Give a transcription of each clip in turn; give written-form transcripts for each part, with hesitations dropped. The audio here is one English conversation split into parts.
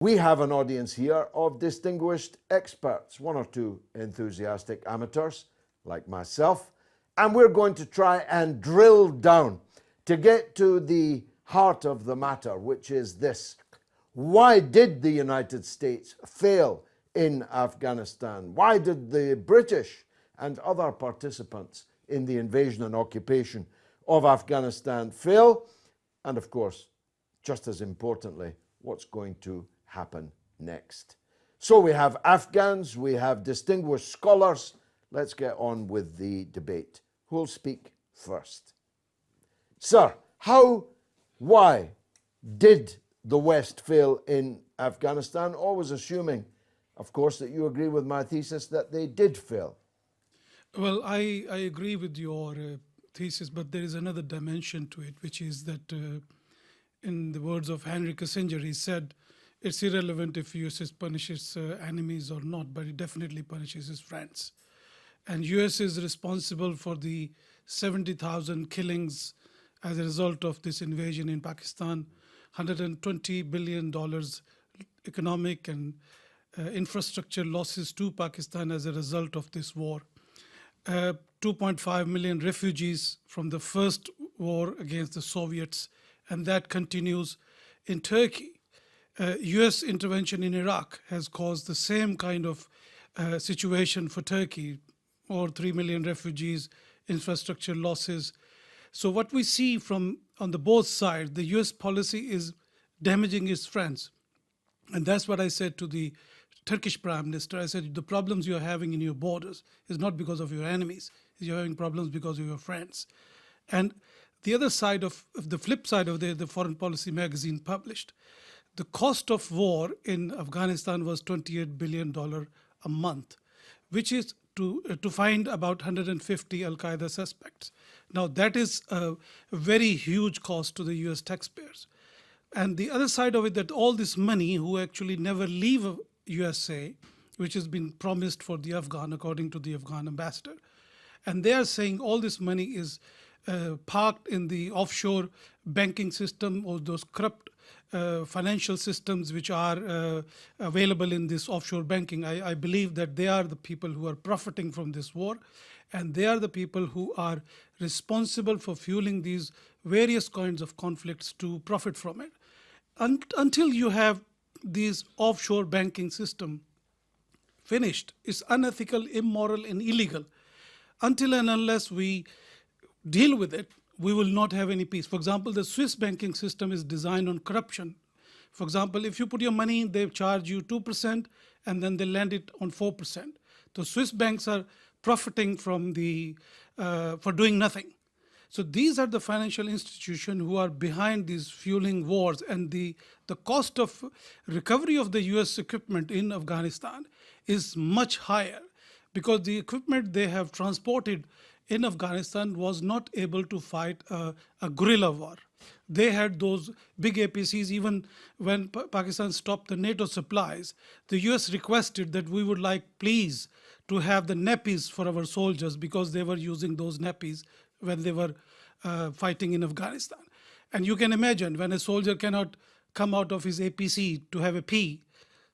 We have an audience here of distinguished experts, one or two enthusiastic amateurs like myself, and we're going to try and drill down to get to the heart of the matter, which is this. Why did the United States fail in Afghanistan? Why did the British and other participants in the invasion and occupation of Afghanistan fail? And of course, just as importantly, what's going to happen next? So we have Afghans, we have distinguished scholars. Let's get on with the debate. Who'll speak first? Sir, why did the West fail in Afghanistan? Always assuming, of course, that you agree with my thesis that they did fail. Well, I agree with your thesis, but there is another dimension to it, which is that in the words of Henry Kissinger, he said, it's irrelevant if US punishes enemies or not, but it definitely punishes his friends. And US is responsible for the 70,000 killings as a result of this invasion in Pakistan, $120 billion economic and infrastructure losses to Pakistan as a result of this war. 2.5 million refugees from the first war against the Soviets, and that continues in Turkey. US intervention in Iraq has caused the same kind of situation for Turkey, or 3 million refugees, infrastructure losses. So what we see from on the both sides, the US policy is damaging its friends. And that's what I said to the Turkish Prime Minister. I said, the problems you're having in your borders is not because of your enemies. You're having problems because of your friends. And the other side of the flip side of the Foreign Policy magazine published, the cost of war in Afghanistan was $28 billion a month, which is to find about 150 Al-Qaeda suspects. Now that is a very huge cost to the US taxpayers. And the other side of it, that all this money who actually never leave USA, which has been promised for the Afghan, according to the Afghan ambassador. And they are saying all this money is parked in the offshore banking system or those corrupt financial systems which are available in this offshore banking. I believe that they are the people who are profiting from this war, and they are the people who are responsible for fueling these various kinds of conflicts to profit from it. Until you have these offshore banking system finished, it's unethical, immoral, and illegal. Until and unless we deal with it, we will not have any peace. For example, the Swiss banking system is designed on corruption. For example, if you put your money, they charge you 2% and then they lend it on 4%. The Swiss banks are profiting from for doing nothing. So these are the financial institutions who are behind these fueling wars, and the cost of recovery of the US equipment in Afghanistan is much higher because the equipment they have transported in Afghanistan was not able to fight a guerrilla war. They had those big APCs. Even when Pakistan stopped the NATO supplies, the US requested that we would like, please, to have the nappies for our soldiers because they were using those nappies when they were fighting in Afghanistan. And you can imagine when a soldier cannot come out of his APC to have a pee,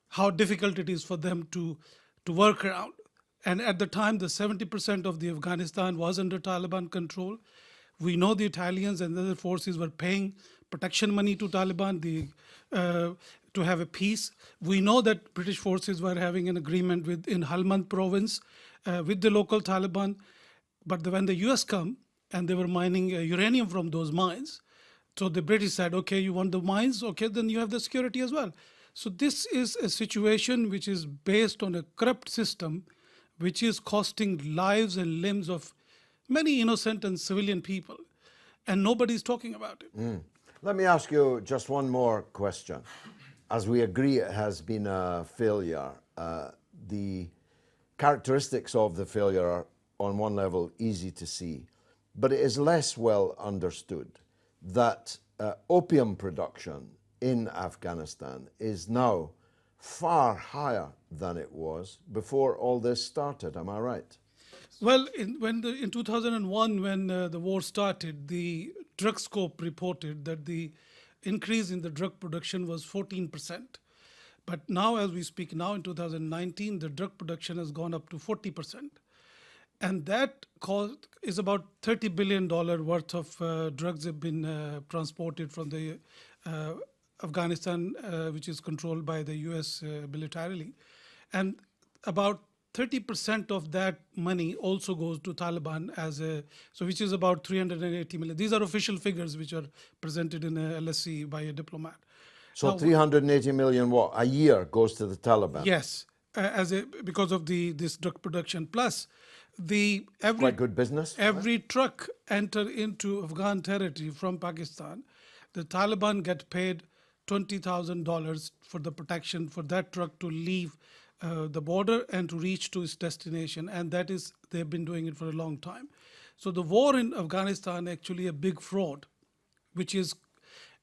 how difficult it is for them to work around. And at the time, the 70% of the Afghanistan was under Taliban control. We know the Italians and other forces were paying protection money to Taliban to have a peace. We know that British forces were having an agreement in Helmand province with the local Taliban. But when the US come and they were mining uranium from those mines, so the British said, okay, you want the mines? Okay, then you have the security as well. So this is a situation which is based on a corrupt system which is costing lives and limbs of many innocent and civilian people. And nobody's talking about it. Let me ask you just one more question. As we agree it has been a failure, the characteristics of the failure are on one level easy to see, but it is less well understood that opium production in Afghanistan is now far higher than it was before all this started. Am I right? Well, in 2001, when the war started, the Drugscope reported that the increase in the drug production was 14%. But now, as we speak now in 2019, the drug production has gone up to 40%. And that is about $30 billion worth of drugs have been transported from the Afghanistan, which is controlled by the US militarily. And about 30% of that money also goes to Taliban which is about 380 million. These are official figures which are presented in a LSE by a diplomat. So Now, 380 million what a year goes to the Taliban. yes, because of this drug production. Plus, Quite good business. every truck enter into Afghan territory from Pakistan, the Taliban get paid $20,000 for the protection for that truck to leave the border and to reach to its destination, and they've been doing it for a long time. So the war in Afghanistan actually a big fraud, which is,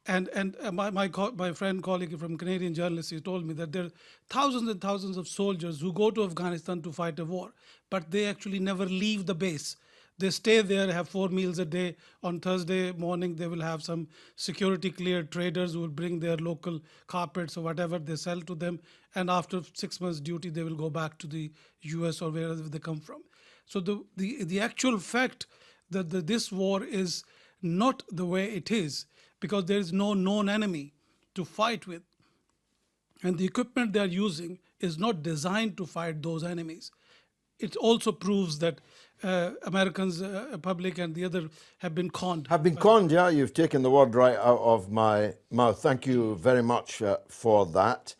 and my friend colleague from Canadian journalist, he told me that there are thousands and thousands of soldiers who go to Afghanistan to fight a war, but they actually never leave the base. They stay there, have 4 meals a day. On Thursday morning, they will have some security cleared traders who will bring their local carpets or whatever they sell to them. And after 6 months duty, they will go back to the US or wherever they come from. So the actual fact that this war is not the way it is, because there is no known enemy to fight with. And the equipment they are using is not designed to fight those enemies. It also proves that Americans, public and the other have been conned. Have been conned, yeah. You've taken the word right out of my mouth. Thank you very much for that.